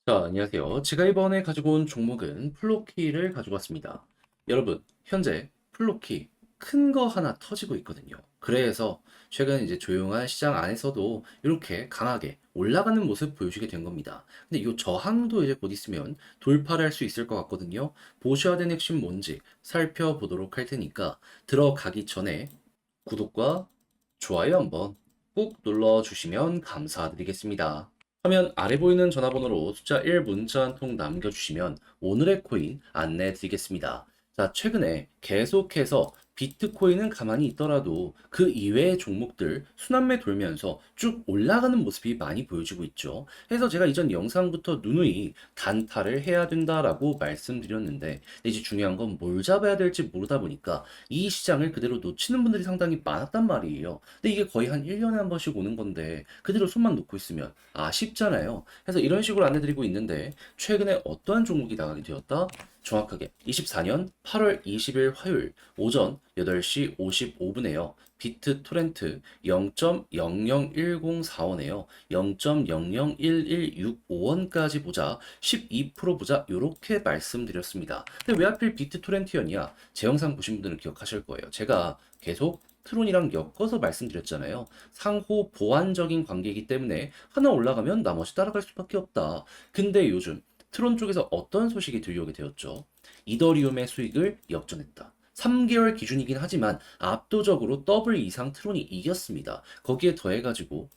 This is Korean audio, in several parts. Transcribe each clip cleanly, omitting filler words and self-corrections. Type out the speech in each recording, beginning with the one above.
자, 안녕하세요. 제가 이번에 가지고 온 종목은 플로키를 가지고 왔습니다. 여러분, 현재 플로키 큰 거 하나 터지고 있거든요. 그래서 최근 이제 조용한 시장 안에서도 이렇게 강하게 올라가는 모습 보여주게 된 겁니다. 근데 이 저항도 이제 곧 있으면 돌파를 할 수 있을 것 같거든요. 보셔야 되는 핵심 뭔지 살펴보도록 할 테니까 들어가기 전에 구독과 좋아요 한번 꾹 눌러주시면 감사드리겠습니다. 화면 아래 보이는 전화번호로 숫자 1 문자 한 통 남겨주시면 오늘의 코인 안내 드리겠습니다. 자, 최근에 계속해서 비트코인은 가만히 있더라도 그 이외의 종목들 순환매 돌면서 쭉 올라가는 모습이 많이 보여지고 있죠. 그래서 제가 이전 영상부터 누누이 단타를 해야 된다라고 말씀드렸는데 이제 중요한 건 뭘 잡아야 될지 모르다 보니까 이 시장을 그대로 놓치는 분들이 상당히 많았단 말이에요. 근데 이게 거의 한 1년에 한 번씩 오는 건데 그대로 손만 놓고 있으면 아쉽잖아요. 그래서 이런 식으로 안내드리고 있는데 최근에 어떠한 종목이 나가게 되었다? 정확하게 24년 8월 20일 화요일 오전 8시 55분에요. 비트 토렌트 0.001045네요. 0.001165원까지 보자 12% 보자 요렇게 말씀드렸습니다. 근데 왜 하필 비트 토렌트였냐? 제 영상 보신 분들은 기억하실 거예요. 제가 계속 트론이랑 엮어서 말씀드렸잖아요. 상호 보완적인 관계이기 때문에 하나 올라가면 나머지 따라갈 수밖에 없다. 근데 요즘 트론 쪽에서 어떤 소식이 들려오게 되었죠? 이더리움의 수익을 역전했다. 3개월 기준이긴 하지만 압도적으로 더블 이상 트론이 이겼습니다. 거기에 더해가지고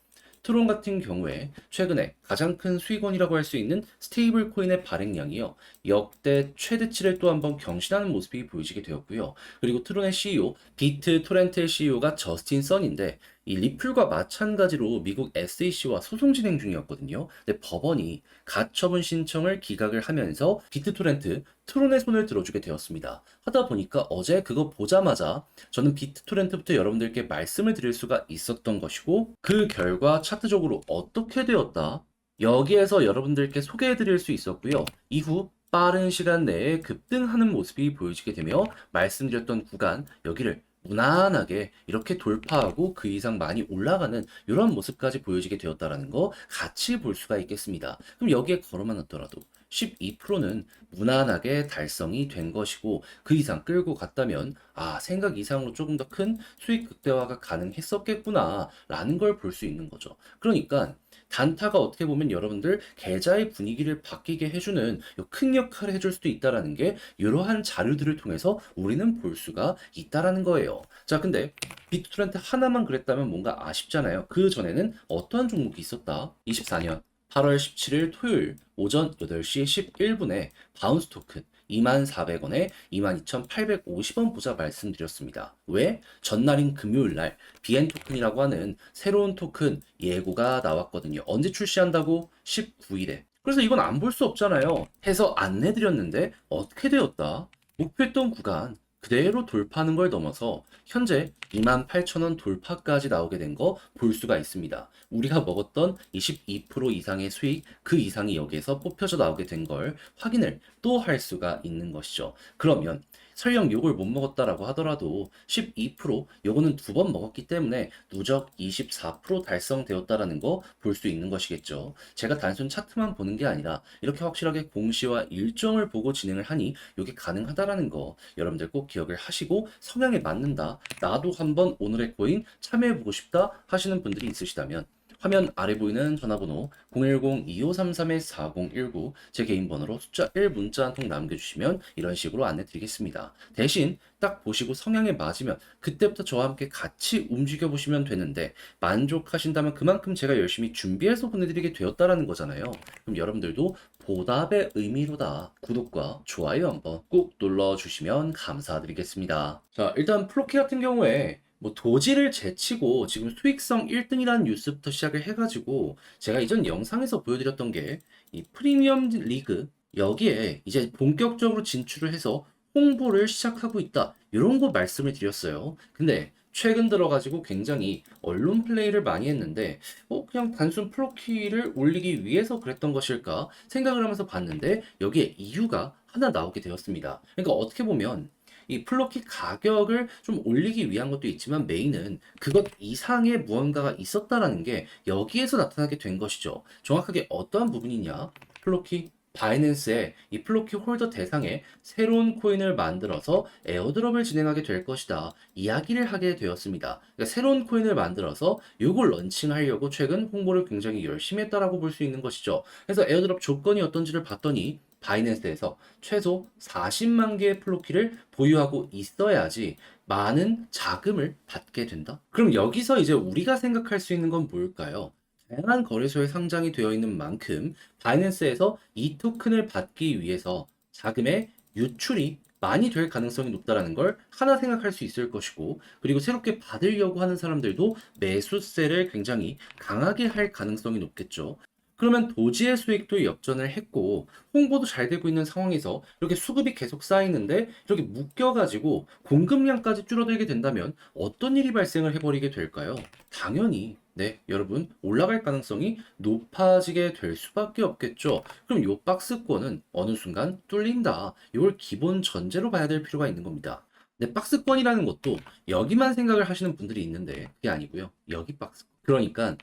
트론 같은 경우에 최근에 가장 큰 수익원이라고 할 수 있는 스테이블 코인의 발행량이요. 역대 최대치를 또 한번 경신하는 모습이 보여지게 되었고요. 그리고 트론의 CEO, 비트 토렌트의 CEO가 저스틴 선인데 이 리플과 마찬가지로 미국 SEC와 소송 진행 중이었거든요. 근데 법원이 가처분 신청을 기각을 하면서 비트토렌트, 트론의 손을 들어주게 되었습니다. 하다 보니까 어제 그거 보자마자 저는 비트토렌트부터 여러분들께 말씀을 드릴 수가 있었던 것이고 그 결과 차트적으로 어떻게 되었다? 여기에서 여러분들께 소개해 드릴 수 있었고요. 이후 빠른 시간 내에 급등하는 모습이 보여지게 되며 말씀드렸던 구간 여기를 무난하게 이렇게 돌파하고 그 이상 많이 올라가는 이런 모습까지 보여지게 되었다라는 거 같이 볼 수가 있겠습니다. 그럼 여기에 걸어만 놨더라도 12%는 무난하게 달성이 된 것이고 그 이상 끌고 갔다면 생각 이상으로 조금 더 큰 수익 극대화가 가능했었겠구나 라는 걸 볼 수 있는 거죠. 그러니까 단타가 어떻게 보면 여러분들 계좌의 분위기를 바뀌게 해주는 큰 역할을 해줄 수도 있다라는 게 이러한 자료들을 통해서 우리는 볼 수가 있다라는 거예요. 자, 근데 비트트렌트 하나만 그랬다면 뭔가 아쉽잖아요. 그 전에는 어떠한 종목이 있었다? 24년 8월 17일 토요일 오전 8시 11분에 바운스 토큰 24,400원에 22,850원 보자 말씀드렸습니다. 왜? 전날인 금요일 날 BN 토큰이라고 하는 새로운 토큰 예고가 나왔거든요. 언제 출시한다고? 19일에. 그래서 이건 안 볼 수 없잖아요. 해서 안내드렸는데 어떻게 되었다? 목표했던 구간 그대로 돌파하는 걸 넘어서 현재 28,000원 돌파까지 나오게 된 거 볼 수가 있습니다. 우리가 먹었던 22% 이상의 수익 그 이상이 여기에서 뽑혀져 나오게 된 걸 확인을 또 할 수가 있는 것이죠. 그러면 설령 요걸 못 먹었다라고 하더라도 12% 요거는 두 번 먹었기 때문에 누적 24% 달성되었다라는 거 볼 수 있는 것이겠죠. 제가 단순 차트만 보는 게 아니라 이렇게 확실하게 공시와 일정을 보고 진행을 하니 이게 가능하다라는 거 여러분들 꼭 기억을 하시고 성향에 맞는다. 나도 한번 오늘의 코인 참여해보고 싶다 하시는 분들이 있으시다면 화면 아래 보이는 전화번호 010-2533-4019 제 개인 번호로 숫자 1 문자 한 통 남겨주시면 이런 식으로 안내 드리겠습니다. 대신 딱 보시고 성향에 맞으면 그때부터 저와 함께 같이 움직여 보시면 되는데 만족하신다면 그만큼 제가 열심히 준비해서 보내드리게 되었다라는 거잖아요. 그럼 여러분들도 보답의 의미로다 구독과 좋아요 한번 꾹 눌러주시면 감사드리겠습니다. 자, 일단 플로키 같은 경우에 뭐 도지를 제치고 지금 수익성 1등이라는 뉴스부터 시작을 해가지고 제가 이전 영상에서 보여드렸던 게 이 프리미엄 리그 여기에 이제 본격적으로 진출을 해서 홍보를 시작하고 있다 이런 거 말씀을 드렸어요. 근데 최근 들어가지고 굉장히 언론 플레이를 많이 했는데 그냥 단순 프로키를 올리기 위해서 그랬던 것일까 생각을 하면서 봤는데 여기에 이유가 하나 나오게 되었습니다. 그러니까 어떻게 보면 이 플로키 가격을 좀 올리기 위한 것도 있지만 메인은 그것 이상의 무언가가 있었다라는 게 여기에서 나타나게 된 것이죠. 정확하게 어떠한 부분이냐? 플로키 바이낸스에 이 플로키 홀더 대상에 새로운 코인을 만들어서 에어드롭을 진행하게 될 것이다. 이야기를 하게 되었습니다. 그러니까 새로운 코인을 만들어서 이걸 런칭하려고 최근 홍보를 굉장히 열심히 했다라고 볼 수 있는 것이죠. 그래서 에어드롭 조건이 어떤지를 봤더니 바이낸스에서 최소 40만 개의 플로키를 보유하고 있어야지 많은 자금을 받게 된다. 그럼 여기서 이제 우리가 생각할 수 있는 건 뭘까요? 다양한 거래소에 상장이 되어 있는 만큼 바이낸스에서 이 토큰을 받기 위해서 자금의 유출이 많이 될 가능성이 높다라는 걸 하나 생각할 수 있을 것이고, 그리고 새롭게 받으려고 하는 사람들도 매수세를 굉장히 강하게 할 가능성이 높겠죠. 그러면 도지의 수익도 역전을 했고 홍보도 잘 되고 있는 상황에서 이렇게 수급이 계속 쌓이는데 이렇게 묶여가지고 공급량까지 줄어들게 된다면 어떤 일이 발생을 해버리게 될까요? 당연히 네, 여러분 올라갈 가능성이 높아지게 될 수밖에 없겠죠. 그럼 요 박스권은 어느 순간 뚫린다. 이걸 기본 전제로 봐야 될 필요가 있는 겁니다. 네, 박스권이라는 것도 여기만 생각을 하시는 분들이 있는데 그게 아니고요. 여기 박스권. 그러니까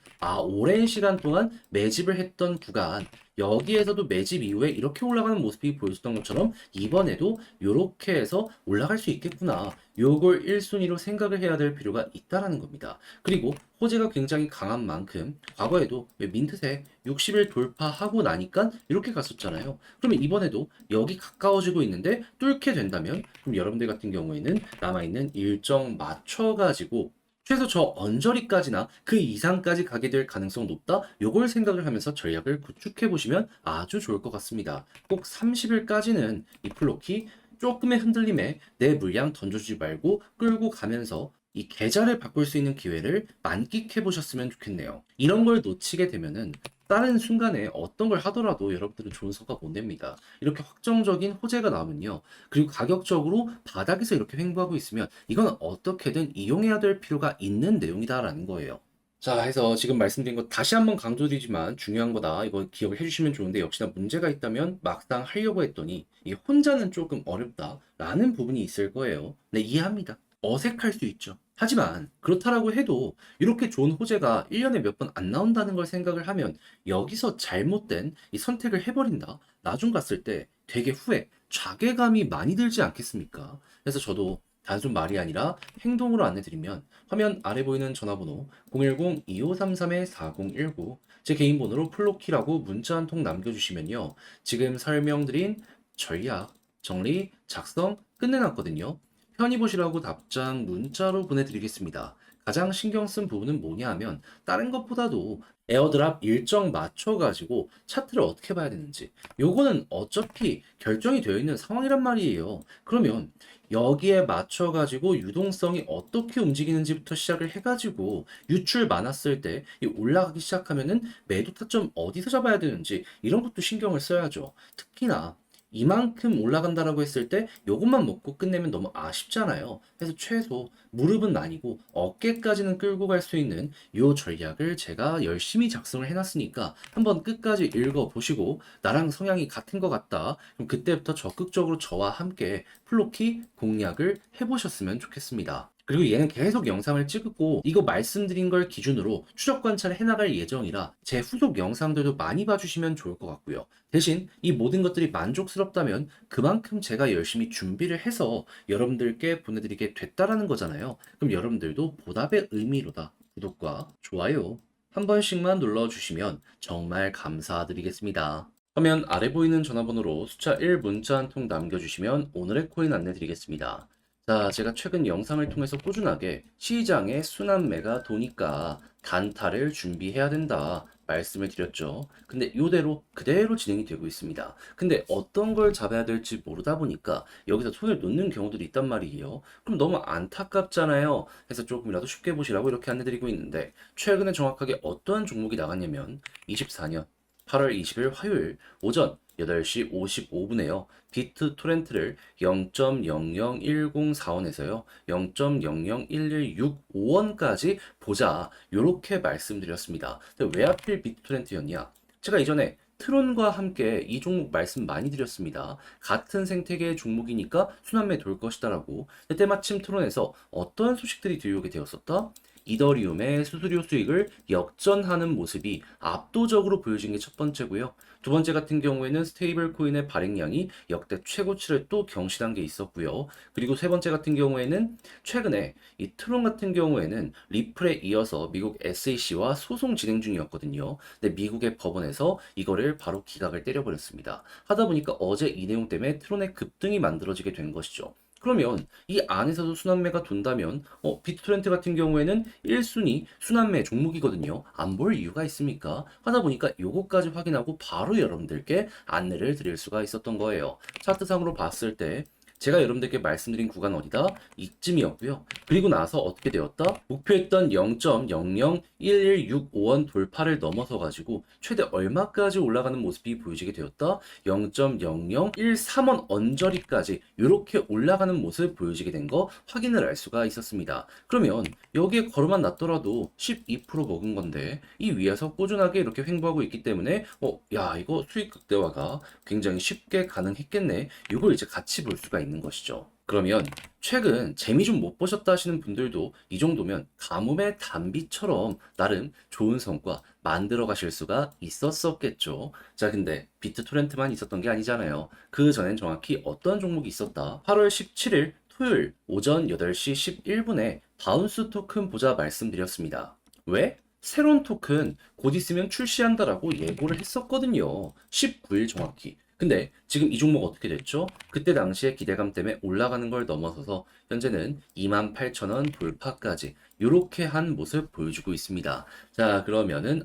오랜 시간 동안 매집을 했던 구간 여기에서도 매집 이후에 이렇게 올라가는 모습이 보였던 것처럼 이번에도 이렇게 해서 올라갈 수 있겠구나. 요걸 1순위로 생각을 해야 될 필요가 있다라는 겁니다. 그리고 호재가 굉장히 강한 만큼 과거에도 민트색 60일 돌파하고 나니까 이렇게 갔었잖아요. 그러면 이번에도 여기 가까워지고 있는데 뚫게 된다면 그럼 여러분들 같은 경우에는 남아있는 일정 맞춰가지고 최소 저 언저리까지나 그 이상까지 가게 될 가능성 높다? 요걸 생각을 하면서 전략을 구축해 보시면 아주 좋을 것 같습니다. 꼭 30일까지는 이 플로키 조금의 흔들림에 내 물량 던져주지 말고 끌고 가면서 이 계좌를 바꿀 수 있는 기회를 만끽해 보셨으면 좋겠네요. 이런 걸 놓치게 되면은 다른 순간에 어떤 걸 하더라도 여러분들은 좋은 성과 못 냅니다. 이렇게 확정적인 호재가 나오면요. 그리고 가격적으로 바닥에서 이렇게 횡보하고 있으면 이건 어떻게든 이용해야 될 필요가 있는 내용이다라는 거예요. 자, 해서 지금 말씀드린 거 다시 한번 강조드리지만 중요한 거다. 이거 기억을 해주시면 좋은데 역시나 문제가 있다면 막상 하려고 했더니 이 혼자는 조금 어렵다라는 부분이 있을 거예요. 네, 이해합니다. 어색할 수 있죠. 하지만 그렇다라고 해도 이렇게 좋은 호재가 1년에 몇 번 안 나온다는 걸 생각을 하면 여기서 잘못된 이 선택을 해버린다. 나중 갔을 때 되게 후회, 자괴감이 많이 들지 않겠습니까? 그래서 저도 단순 말이 아니라 행동으로 안내드리면 화면 아래 보이는 전화번호 010-2533-4019 제 개인 번호로 플로키라고 문자 한 통 남겨주시면요. 지금 설명드린 전략, 정리, 작성 끝내놨거든요. 편히 보시라고 답장 문자로 보내드리겠습니다. 가장 신경 쓴 부분은 뭐냐 하면 다른 것보다도 에어드랍 일정 맞춰가지고 차트를 어떻게 봐야 되는지 요거는 어차피 결정이 되어 있는 상황이란 말이에요. 그러면 여기에 맞춰가지고 유동성이 어떻게 움직이는지부터 시작을 해가지고 유출 많았을 때 올라가기 시작하면은 매도 타점 어디서 잡아야 되는지 이런 것도 신경을 써야죠. 특히나 이만큼 올라간다라고 했을 때 요것만 먹고 끝내면 너무 아쉽잖아요. 그래서 최소 무릎은 아니고 어깨까지는 끌고 갈 수 있는 요 전략을 제가 열심히 작성을 해놨으니까 한번 끝까지 읽어보시고 나랑 성향이 같은 것 같다. 그럼 그때부터 적극적으로 저와 함께 플로키 공략을 해보셨으면 좋겠습니다. 그리고 얘는 계속 영상을 찍고 이거 말씀드린 걸 기준으로 추적 관찰을 해나갈 예정이라 제 후속 영상들도 많이 봐주시면 좋을 것 같고요. 대신 이 모든 것들이 만족스럽다면 그만큼 제가 열심히 준비를 해서 여러분들께 보내드리게 됐다라는 거잖아요. 그럼 여러분들도 보답의 의미로다. 구독과 좋아요 한 번씩만 눌러주시면 정말 감사드리겠습니다. 화면 아래 보이는 전화번호로 숫자 1 문자 한 통 남겨주시면 오늘의 코인 안내드리겠습니다. 자, 제가 최근 영상을 통해서 꾸준하게 시장에 순환매가 도니까 단타를 준비해야 된다 말씀을 드렸죠. 근데 이대로 그대로 진행이 되고 있습니다. 근데 어떤 걸 잡아야 될지 모르다 보니까 여기서 손을 놓는 경우들이 있단 말이에요. 그럼 너무 안타깝잖아요. 그래서 조금이라도 쉽게 보시라고 이렇게 안내드리고 있는데 최근에 정확하게 어떠한 종목이 나갔냐면 24년 8월 20일 화요일 오전 8시 55분에요. 비트 토렌트를 0.001045원에서요. 0.001165원까지 보자. 요렇게 말씀드렸습니다. 근데 왜 하필 비트 토렌트였냐? 제가 이전에 트론과 함께 이 종목 말씀 많이 드렸습니다. 같은 생태계의 종목이니까 순환매 돌 것이다라고. 근데 때마침 트론에서 어떠한 소식들이 들려오게 되었었다? 이더리움의 수수료 수익을 역전하는 모습이 압도적으로 보여진 게 첫 번째고요. 두 번째 같은 경우에는 스테이블 코인의 발행량이 역대 최고치를 또 경신한 게 있었고요. 그리고 세 번째 같은 경우에는 최근에 이 트론 같은 경우에는 리플에 이어서 미국 SEC와 소송 진행 중이었거든요. 근데 미국의 법원에서 이거를 바로 기각을 때려버렸습니다. 하다 보니까 어제 이 내용 때문에 트론의 급등이 만들어지게 된 것이죠. 그러면 이 안에서도 순환매가 돈다면 비트토렌트 같은 경우에는 1순위 순환매 종목이거든요. 안 볼 이유가 있습니까? 하다 보니까 요거까지 확인하고 바로 여러분들께 안내를 드릴 수가 있었던 거예요. 차트상으로 봤을 때 제가 여러분들께 말씀드린 구간 어디다? 이쯤이었고요. 그리고 나서 어떻게 되었다? 목표했던 0.001165원 돌파를 넘어서 가지고 최대 얼마까지 올라가는 모습이 보여지게 되었다? 0.0013원 언저리까지 이렇게 올라가는 모습 보여지게 된 거 확인을 할 수가 있었습니다. 그러면 여기에 걸어만 놨더라도 12% 먹은 건데 이 위에서 꾸준하게 이렇게 횡보하고 있기 때문에 야 이거 수익 극대화가 굉장히 쉽게 가능했겠네. 이걸 이제 같이 볼 수가 있는 것이죠. 그러면 최근 재미 좀 못 보셨다 하시는 분들도 이 정도면 가뭄의 단비처럼 나름 좋은 성과 만들어 가실 수가 있었었겠죠. 자, 근데 비트토렌트만 있었던 게 아니잖아요. 그 전엔 정확히 어떤 종목이 있었다. 8월 17일 토요일 오전 8시 11분에 바운스 토큰 보자 말씀드렸습니다. 왜? 새로운 토큰 곧 있으면 출시한다라고 예고를 했었거든요. 19일 정확히. 근데 지금 이 종목 어떻게 됐죠? 그때 당시에 기대감 때문에 올라가는 걸 넘어서서 현재는 28,000원 돌파까지 이렇게 한 모습 보여주고 있습니다. 자, 그러면은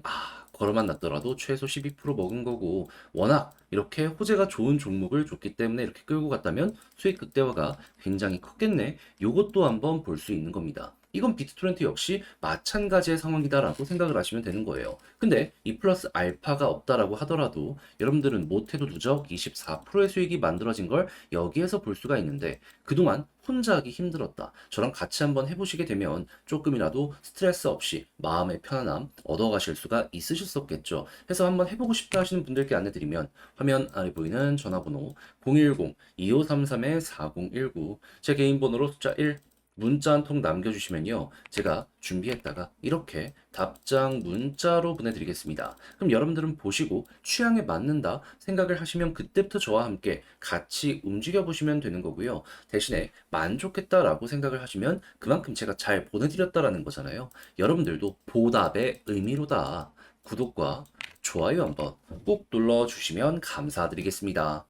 걸어만 놨더라도 최소 12% 먹은 거고 워낙 이렇게 호재가 좋은 종목을 줬기 때문에 이렇게 끌고 갔다면 수익 극대화가 굉장히 컸겠네. 요것도 한번 볼 수 있는 겁니다. 이건 비트토렌트 역시 마찬가지의 상황이다라고 생각을 하시면 되는 거예요. 근데 이 플러스 알파가 없다라고 하더라도 여러분들은 못해도 누적 24%의 수익이 만들어진 걸 여기에서 볼 수가 있는데 그동안 혼자 하기 힘들었다. 저랑 같이 한번 해보시게 되면 조금이라도 스트레스 없이 마음의 편안함 얻어가실 수가 있으셨었겠죠. 해서 한번 해보고 싶다 하시는 분들께 안내드리면 화면 아래 보이는 전화번호 010-2533-4019 제 개인 번호로 숫자 1 문자 한 통 남겨주시면요. 제가 준비했다가 이렇게 답장 문자로 보내드리겠습니다. 그럼 여러분들은 보시고 취향에 맞는다 생각을 하시면 그때부터 저와 함께 같이 움직여 보시면 되는 거고요. 대신에 만족했다라고 생각을 하시면 그만큼 제가 잘 보내드렸다라는 거잖아요. 여러분들도 보답의 의미로다. 구독과 좋아요 한번 꼭 눌러주시면 감사드리겠습니다.